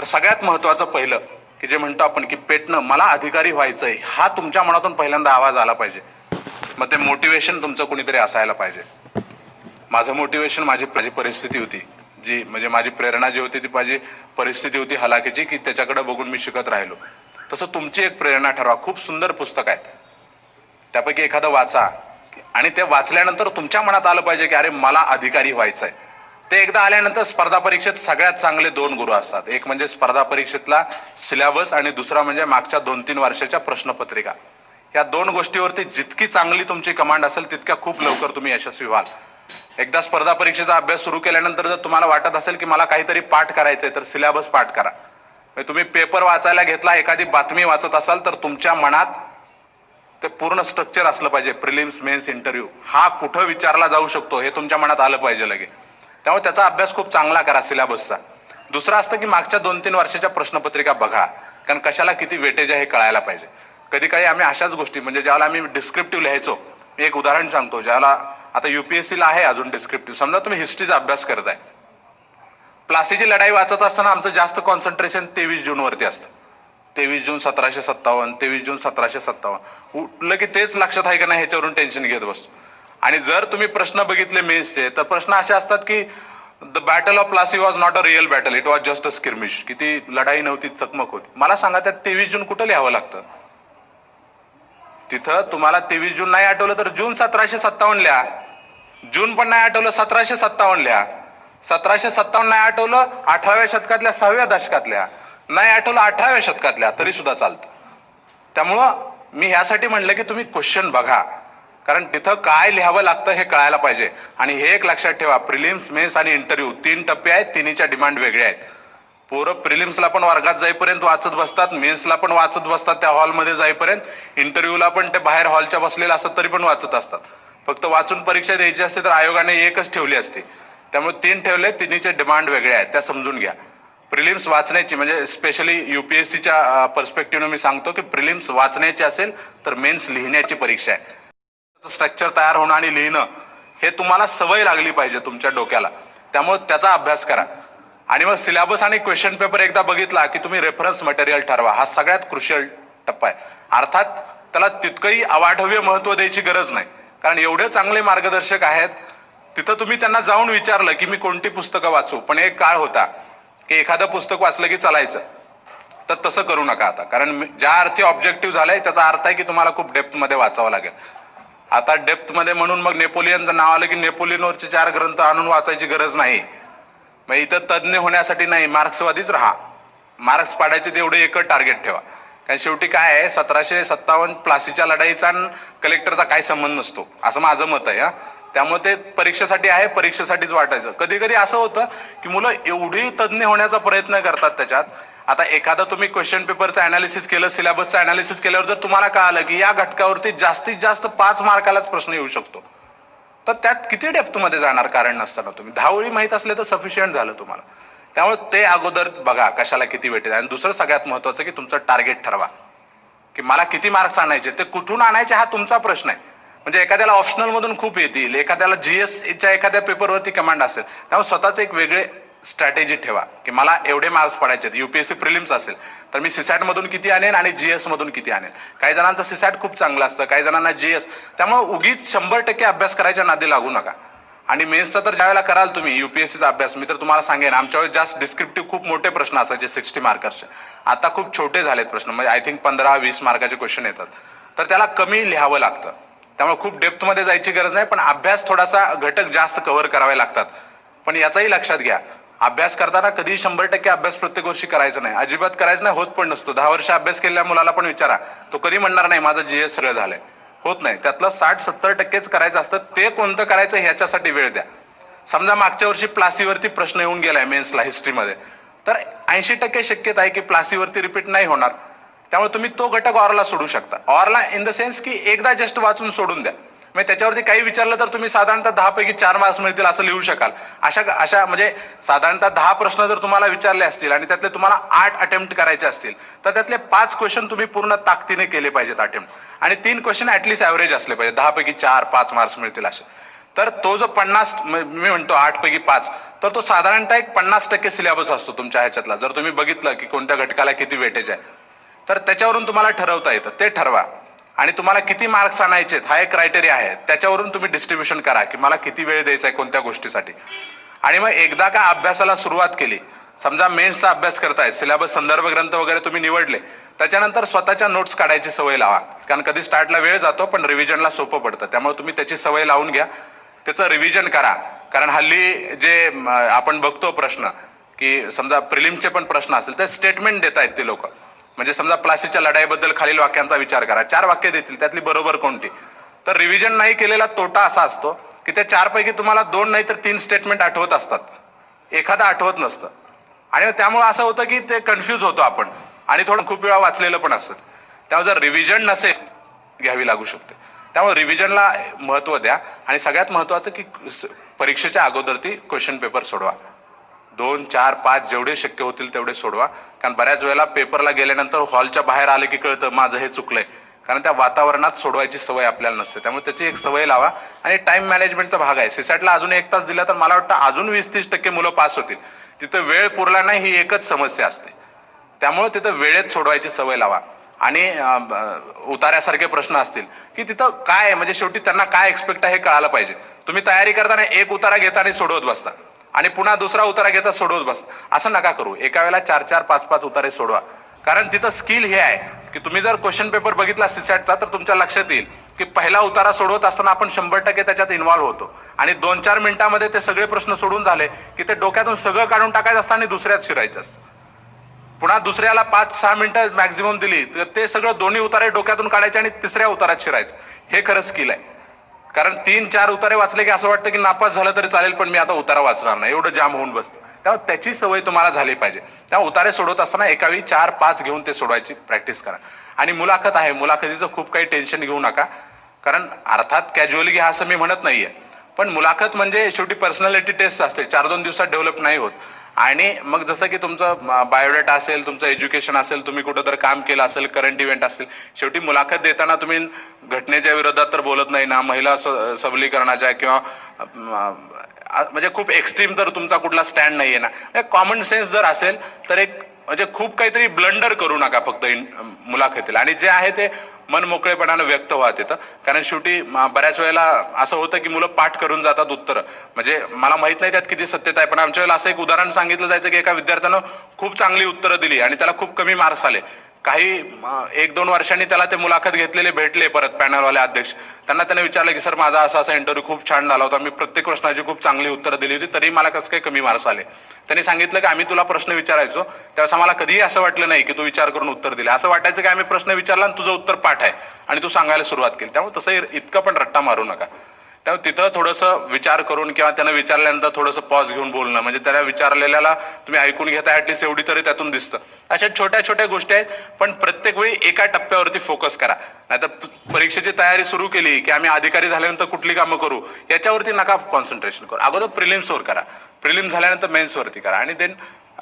तर सगळ्यात महत्वाचं पहिलं की जे म्हणतो आपण की पेटणं, मला अधिकारी व्हायचंय, हा तुमच्या मनातून पहिल्यांदा आवाज आला पाहिजे. मग ते मोटिवेशन तुमचं कोणीतरी असायला पाहिजे. माझं मोटिवेशन माझी परिस्थिती होती, जी म्हणजे माझी प्रेरणा जी होती ती माझी परिस्थिती होती हलाखीची, की त्याच्याकडे बघून मी शिकत राहिलो. तसं तुमची एक प्रेरणा ठरवा. खूप सुंदर पुस्तक आहेत, त्यापैकी एखादं वाचा आणि ते वाचल्यानंतर तुमच्या मनात आलं पाहिजे की अरे मला अधिकारी व्हायचंय. ते एकदा आल्यानंतर स्पर्धा परीक्षेत सगळ्यात चांगले दोन गुरु असतात. एक म्हणजे स्पर्धा परीक्षेतला सिलेबस आणि दुसरा म्हणजे मागच्या 2-3 वर्षाच्या प्रश्नपत्रिका. या दोन गोष्टीवरती जितकी चांगली तुमची कमांड असेल तितक्या खूप लवकर तुम्ही यशस्वी व्हाल. एकदा स्पर्धा परीक्षेचा अभ्यास सुरू केल्यानंतर जर तुम्हाला वाटत असेल की मला काहीतरी पाठ करायचंय तर सिलेबस पाठ करा. तुम्ही पेपर वाचायला घेतला, एखादी बातमी वाचत असाल तर तुमच्या मनात ते पूर्ण स्ट्रक्चर असलं पाहिजे. प्रिलिम्स, मेन्स, इंटरव्ह्यू हा कुठं विचारला जाऊ शकतो हे तुमच्या मनात आलं पाहिजे लगे. त्यामुळे त्याचा अभ्यास खूप चांगला करा सिलेबसचा. दुसरं असतं की मागच्या 2-3 वर्षाच्या प्रश्नपत्रिका बघा, कारण कशाला किती वेटेज आहे हे कळायला पाहिजे. कधी काही आम्ही अशाच गोष्टी म्हणजे ज्याला आम्ही डिस्क्रिप्टिव्ह लिहायचो, मी एक उदाहरण सांगतो. ज्याला आता युपीएससीला आहे अजून डिस्क्रिप्टिव्ह, समजा तुम्ही हिस्ट्रीचा अभ्यास करताय, प्लासीची लढाई वाचत असताना आमचं जास्त कॉन्सन्ट्रेशन 23 जून वरती असतं. 23 जून 1757, 23 जून 1757, उठलं की तेच लक्षात आहे का नाही ह्याच्यावरून टेन्शन घेत बसतो. आणि जर तुम्ही प्रश्न बघितले मेन्सचे तर प्रश्न असे असतात की the battle of Plassey was not a real battle, it was just a skirmish. की ती लढाई नव्हती, चकमक होती. मला सांगा त्यात 23 जून कुठं लिहावं लागतं? तिथं तुम्हाला 23 जून नाही आठवलं तर जून 1757 लिहा. जून पण नाही आठवलं 1757 लिहा. 1757 नाही आठवलं 18व्या शतकातल्या 6व्या दशकातल्या, नाही आठवलं 18व्या शतकातल्या, तरी सुद्धा चालतं. त्यामुळं मी ह्यासाठी म्हणलं की तुम्ही क्वेश्चन बघा, कारण तिथं काय लिहावं लागतं हे कळायला पाहिजे. आणि हे एक लक्षात ठेवा, प्रिलिम्स, मेन्स आणि इंटरव्ह्यू 3 टप्पे आहेत, तिन्हीच्या डिमांड वेगळ्या आहेत. पोरं प्रिलिम्सला पण वर्गात जाईपर्यंत वाचत बसतात, मेन्सला पण वाचत बसतात त्या हॉलमध्ये जाईपर्यंत, इंटरव्ह्यूला पण ते बाहेर हॉलच्या बसलेले असतात तरी पण वाचत असतात. फक्त वाचून परीक्षा द्यायची असते तर आयोगाने एकच ठेवली असते. त्यामुळे 3 ठेवले, तिन्हीचे डिमांड वेगळे आहेत, त्या समजून घ्या. प्रिलिम्स वाचण्याची म्हणजे स्पेशली युपीएससीच्या पर्स्पेक्टिव्हने मी सांगतो की प्रिलिम्स वाचण्याची असेल तर मेन्स लिहिण्याची परीक्षा आहे. स्ट्रक्चर तयार होणं आणि लिहिणं हे तुम्हाला सवय लागली पाहिजे तुमच्या डोक्याला. त्यामुळे त्याचा अभ्यास करा. आणि मग सिलेबस आणि क्वेश्चन पेपर एकदा बघितला की तुम्ही रेफरन्स मटेरियल ठरवा. हा सगळ्यात क्रुशियल टप्पा आहे. अर्थात त्याला तितकंही अवाढव्य महत्व द्यायची गरज नाही, कारण एवढे चांगले मार्गदर्शक आहेत. तिथं तुम्ही त्यांना जाऊन विचारलं की मी कोणती पुस्तकं वाचू, पण एक काळ होता की एखादं पुस्तक वाचलं की चालायचं. तर तसं करू नका आता, कारण ज्या अर्थी ऑब्जेक्टिव्ह झालंय त्याचा अर्थ आहे की तुम्हाला खूप डेप्थ मध्ये वाचावं लागेल. आता डेप्थ मध्ये म्हणून मग नेपोलियनचं नाव आलं की नेपोलियनवरचे 4 ग्रंथ आणून वाचायची गरज नाही. मग इथं तज्ज्ञ होण्यासाठी नाही, मार्क्सवादीच राहा. मार्क्स पाडायचे तेवढे एकच टार्गेट ठेवा. कारण शेवटी काय आहे, 1757 प्लासीच्या लढाईचा आणि कलेक्टरचा काही संबंध नसतो, असं माझं मत आहे. त्यामुळे ते परीक्षेसाठी आहे, परीक्षेसाठीच वाटायचं. कधी कधी असं होतं की मुलं एवढी तज्ज्ञ होण्याचा प्रयत्न करतात त्याच्यात. आता एखादा तुम्ही क्वेश्चन पेपरचं अनालिसिस केलं, सिलेबसचं अनालिसिस केल्यावर जर तुम्हाला कळालं की या घटकावरती जास्तीत जास्त 5 मार्कालाच प्रश्न येऊ शकतो, तर त्यात किती डेप्थ मध्ये जाणार कारण नसताना? तुम्ही 10 ओळी माहित असले तर सफिशियंट झालं तुम्हाला. त्यामुळे ते अगोदर बघा कशाला किती वेटेज. आणि दुसरं सगळ्यात महत्वाचं की तुमचं टार्गेट ठरवा की मला किती मार्क्स आणायचे. ते कुठून आणायचे हा तुमचा प्रश्न आहे. म्हणजे एखाद्याला ऑप्शनल मधून खूप येतील, एखाद्याला जीएसच्या एखाद्या पेपरवरती कमांड असेल. त्यामुळे स्वतःच एक वेगळे स्ट्रॅटेजी ठेवा की मला एवढे मार्क्स पडायचे. युपीएससी प्रिलिम्स असेल तर मी सीसॅट मधून किती आणेन आणि जीएस मधून किती आणेन. काही जणांचं सीसॅट खूप चांगलं असतं, काही जणांना जीएस. त्यामुळे उगीच 100% अभ्यास करायच्या नादी लागू नका. आणि मेन्सचा तर ज्यावेळेला कराल तुम्ही युपीएससीचा अभ्यास, मी तर तुम्हाला सांगेन आमच्या वेळेस जास्त डिस्क्रिप्टिव्ह खूप मोठे प्रश्न असायचे 60 मार्करचे. आता खूप छोटे झालेत प्रश्न, म्हणजे आय थिंक 15-20 मार्काचे क्वेश्चन येतात. तर त्याला कमी लिहावं लागतं. त्यामुळे खूप डेप्थ मध्ये जायची गरज नाही, पण अभ्यास थोडासा घटक जास्त कव्हर करावे लागतात. पण याचाही लक्षात घ्या, अभ्यास करताना कधी 100% अभ्यास प्रत्येक वर्षी करायचा नाही, अजिबात करायचं नाही. होत पण नसतो. 10 वर्ष अभ्यास केलेल्या मुलाला पण विचारा, तो कधी म्हणणार नाही माझं जीएस सगळं झालंय. होत नाही. त्यातलं 60-70%च करायचं असतं. ते कोणतं करायचं ह्याच्यासाठी वेळ द्या. समजा मागच्या वर्षी प्लासीवरती प्रश्न येऊन गेलाय मेन्सला हिस्ट्रीमध्ये, तर 80% शक्यता आहे की प्लासीवरती रिपीट नाही होणार. त्यामुळे तुम्ही तो घटक ऑरला सोडू शकता. ऑरला इन द सेन्स की एकदा जस्ट वाचून सोडून द्या. म्हणजे त्याच्यावरती काही विचारलं तर तुम्ही साधारणतः 10 पैकी 4 मार्क्स मिळतील असं लिहू शकाल. अशा म्हणजे साधारणतः 10 प्रश्न जर तुम्हाला विचारले असतील आणि त्यातले तुम्हाला 8 अटेम्प्ट करायचे असतील तर त्यातले 5 क्वेश्चन तुम्ही पूर्ण ताकदीने केले पाहिजेत अटेम्प्ट. आणि 3 क्वेश्चन ऍटलीस्ट ऍव्हरेज असले पाहिजे. 10 पैकी 4-5 मार्क्स मिळतील असे. तर तो जो 50, मी म्हणतो 8 पैकी 5, तर तो साधारणतः एक 50% सिलेबस असतो तुमच्या ह्याच्यातला. जर तुम्ही बघितलं की कोणत्या घटकाला किती वेटेज आहे, तर त्याच्यावरून तुम्हाला ठरवता येतं, ते ठरवा. आणि तुम्हाला किती मार्क्स आणायचे हा एक क्रायटेरिया आहे, त्याच्यावरून तुम्ही डिस्ट्रीब्युशन करा की मला किती वेळ द्यायचा आहे कोणत्या गोष्टीसाठी. आणि मग एकदा का अभ्यासाला सुरुवात केली, समजा मेन्सचा अभ्यास करताय, सिलेबस संदर्भ ग्रंथ वगैरे तुम्ही निवडले, त्याच्यानंतर स्वतःच्या नोट्स काढायची सवय लावा. कारण कधी स्टार्टला वेळ जातो पण रिव्हिजनला सोपं पडतं, त्यामुळे तुम्ही त्याची सवय लावून घ्या, त्याचं रिव्हिजन करा. कारण हल्ली जे आपण बघतो प्रश्न, की समजा प्रिलिमचे पण प्रश्न असेल तर स्टेटमेंट देत आहेत ते लोक. म्हणजे समजा प्लासीच्या लढाईबद्दल खालील वाक्यांचा विचार करा, 4 वाक्य देतील, त्यातली बरोबर कोणती. तर रिव्हिजन नाही केलेला तोटा असा असतो की त्या 4 पैकी तुम्हाला 2 नाही तर 3 स्टेटमेंट आठवत असतात, एखादा आठवत नसतं. आणि त्यामुळे असं होतं की ते कन्फ्यूज होतो आपण, आणि थोडं खूप वेळा वाचलेलं पण असतं. त्यामुळे जर रिव्हिजन नसेल घ्यावी लागू शकते. त्यामुळे रिव्हिजनला महत्त्व द्या. आणि सगळ्यात महत्त्वाचं की परीक्षेच्या अगोदर ती क्वेश्चन पेपर सोडवा. 2, 4, 5 जेवढे शक्य होतील तेवढे सोडवा. कारण बऱ्याच वेळेला पेपरला गेल्यानंतर हॉलच्या बाहेर आले की कळतं माझं हे चुकलंय, कारण त्या वातावरणात सोडवायची सवय आपल्याला नसते. त्यामुळे त्याची एक सवय लावा. आणि टाइम मॅनेजमेंटचा भाग आहे. सीसॅटला अजून 1 तास दिला तर मला वाटतं अजून 20-30% मुलं पास होतील. तिथं वेळ पुरला नाही ही एकच समस्या असते. त्यामुळे तिथं वेळेत सोडवायची सवय लावा. आणि उतार्यासारखे प्रश्न असतील की तिथं काय, म्हणजे शेवटी त्यांना काय एक्सपेक्ट आहे हे कळायला पाहिजे. तुम्ही तयारी करताना एक उतारा घेता आणि सोडवत बसता, आणि पुन्हा दुसरा उतारा घेता सोडवत बसता. असं नका करू. एका वेळेला 4-4, 5-5 उतारे सोडवा. कारण तिथं स्किल हे आहे की तुम्ही जर क्वेश्चन पेपर बघितला सीसॅटचा तर तुमच्या लक्षात येईल की पहिला उतारा सोडवत असताना आपण 100% त्याच्यात इन्व्हॉल्व्ह होतो, आणि 2-4 मिनिटांमध्ये ते सगळे प्रश्न सोडून झाले की ते डोक्यातून सगळं काढून टाकायचं असतं आणि दुसऱ्यात शिरायचं असतं. पुन्हा दुसऱ्याला 5-6 मिनिटं मॅक्झिमम दिली तर ते सगळं दोन्ही उतारे डोक्यातून काढायचे आणि तिसऱ्या उतारात शिरायचं. हे खरं स्किल आहे. कारण 3-4 उतारे वाचले की असं वाटतं की नापास झालं तरी चालेल पण मी आता उतारा वाचणार नाही, एवढं जाम होऊन बसतं. त्यामुळे त्याची सवय तुम्हाला झाली पाहिजे. त्यामुळे उतारे सोडवत असताना एकावेळी 4-5 घेऊन ते सोडवायची प्रॅक्टिस करा. आणि मुलाखत आहे, मुलाखतीचं खूप काही टेन्शन घेऊ नका. कारण अर्थात कॅज्युअली घ्या असं मी म्हणत नाहीये, पण मुलाखत म्हणजे शेवटी पर्सनॅलिटी टेस्ट असते, 4-2 दिवसात डेव्हलप नाही होत. आणि मग जसं की तुमचं बायोडेटा असेल, तुमचं एज्युकेशन असेल, तुम्ही कुठं तर काम केलं असेल, करंट इव्हेंट असेल, शेवटी मुलाखत देताना तुम्ही घटनेच्या विरोधात तर बोलत नाही ना, महिला सबलीकरणाच्या किंवा म्हणजे खूप एक्स्ट्रीम तर तुमचा कुठला स्टँड नाहीये ना. कॉमन सेन्स जर असेल तर एक म्हणजे खूप काहीतरी ब्लंडर करू नका फक्त मुलाखतीला. आणि जे आहे ते मन मोकळेपणानं व्यक्त व्हा तिथं. कारण शेवटी बऱ्याच वेळेला असं होतं की मुलं पाठ करून जातात उत्तर, म्हणजे मला माहित नाही त्यात किती सत्यता आहे, पण आमच्या वेळेला असं एक उदाहरण सांगितलं जायचं की एका विद्यार्थ्यानं खूप चांगली उत्तरं दिली आणि त्याला खूप कमी मार्क्स आले. काही 1-2 वर्षांनी त्याला ते मुलाखत घेतलेले भेटले परत पॅनलवाले अध्यक्ष. त्याने विचारलं की सर माझा असा इंटरव्ह्यू खूप छान झाला होता, मी प्रत्येक प्रश्नाची खूप चांगली उत्तरं दिली होती, तरी मला कसं काही कमी मार्क्स आले. त्यांनी सांगितलं की आम्ही तुला प्रश्न विचारायचो त्यावेळेस आम्हाला कधीही असं वाटलं नाही की तू विचार करून उत्तर दिले. असं वाटायचं की आम्ही प्रश्न विचारला आणि तुझं उत्तर पाठ आहे आणि तू सांगायला सुरुवात केली. त्यामुळे तसं इतकं पण रट्टा मारू नका. त्यामुळे तिथं थोडंसं विचार करून किंवा त्यानं विचारल्यानंतर थोडंसं पॉज घेऊन बोलणं, म्हणजे त्याला विचारलेल्याला तुम्ही ऐकून घेता, ऍटलीस्ट एवढी तरी त्यातून दिसतं. अशा छोट्या छोट्या गोष्टी आहेत, पण प्रत्येक वेळी एका टप्प्यावरती फोकस करा. नाहीतर परीक्षेची तयारी सुरू केली की आम्ही अधिकारी झाल्यानंतर कुठली कामं करू याच्यावरती नका कॉन्सन्ट्रेशन करू. अगोदर प्रिलिम्सवर करा, प्रिलिम्स झाल्यानंतर मेन्सवरती करा. आणि देन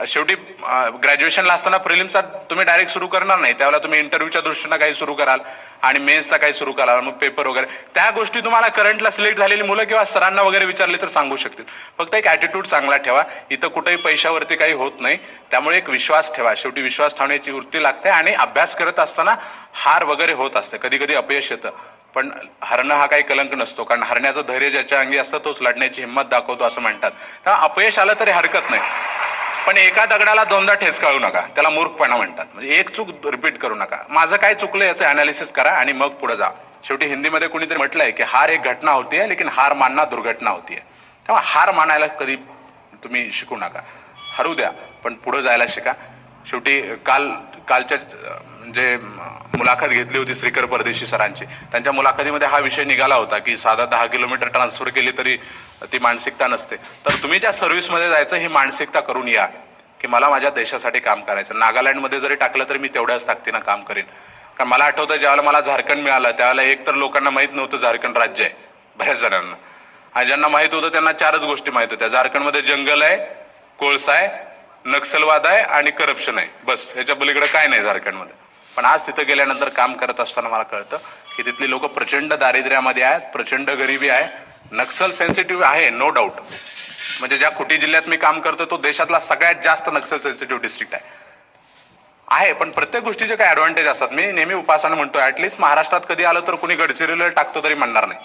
शेवटी ग्रॅज्युएशनला असताना प्रिलिम्सचा तुम्ही डायरेक्ट सुरू करणार नाही, त्यावेळेला तुम्ही इंटरव्ह्यूच्या दृष्टीनं काही सुरू कराल आणि मेन्सचा काही सुरू कराल, मग पेपर वगैरे त्या गोष्टी तुम्हाला करंटला सिलेक्ट झालेली मुलं किंवा सरांना वगैरे विचारले तर सांगू शकतील. फक्त एक ॲटिट्यूड चांगला ठेवा. इथं कुठेही पैशावरती काही होत नाही, त्यामुळे एक विश्वास ठेवा. शेवटी विश्वास ठेवण्याची वृत्ती लागते. आणि अभ्यास करत असताना हार वगैरे होत असते, कधी कधी अपयश येतं, पण हरणं हा काही कलंक नसतो. कारण हरण्याचं धैर्य ज्याच्या अंगी असतं तोच लढण्याची हिंमत दाखवतो असं म्हणतात. तेव्हा अपयश आलं तरी हरकत नाही, पण एका दगडाला 2दा ठेचकाळू नका, त्याला मूर्खपणा म्हणतात. म्हणजे एक चूक रिपीट करू नका. माझं काय चुकलं याचं अनालिसिस करा आणि मग पुढे जा. शेवटी हिंदीमध्ये कोणीतरी म्हटलंय की हार एक घटना होती है लेकिन हार मानना दुर्घटना होती है. तेव्हा हार मानायला कधी तुम्ही शिकू नका. हरू द्या पण पुढे जायला शिका. शेवटी कालच्या जे मुलाखत घेतली होती श्रीकर परदेशी सरांची, त्यांच्या मुलाखतीमध्ये हा विषय निघाला होता की साधा 10 किलोमीटर ट्रान्सफर केली तरी ती मानसिकता नसते. तर तुम्ही ज्या सर्व्हिसमध्ये जायचं ही मानसिकता करून या की मला माझ्या देशासाठी काम करायचं. नागालँडमध्ये जरी टाकलं तरी मी तेवढ्याच ताकदीनं काम करेन. कारण मला आठवतं ज्यावेळेला मला झारखंड मिळालं त्यावेळेला एक तर लोकांना माहित नव्हतं झारखंड राज्य आहे बऱ्याच जणांना, आणि ज्यांना माहित होतं त्यांना 4च गोष्टी माहित होत्या. झारखंडमध्ये जंगल आहे, कोळसा आहे, नक्षलवाद आहे आणि करप्शन आहे, बस. ह्याच्या पलीकडे काय नाही झारखंडमध्ये. पण आज तिथं गेल्यानंतर काम करत असताना मला कळतं की तिथली लोक प्रचंड दारिद्र्यामध्ये आहेत, प्रचंड गरिबी आहे, नक्सल सेन्सिटिव्ह आहे, नो डाऊट. म्हणजे ज्या खुटी जिल्ह्यात मी काम करतो तो देशातला सगळ्यात जास्त नक्सल सेन्सिटिव्ह डिस्ट्रिक्ट आहे. पण प्रत्येक गोष्टीचे काही ऍडव्हान्टेज असतात. मी नेहमी उपासना म्हणतो, ऍटलीस्ट महाराष्ट्रात कधी आलं तर कुणी गडचिरोलीला टाकतो तरी म्हणणार नाही.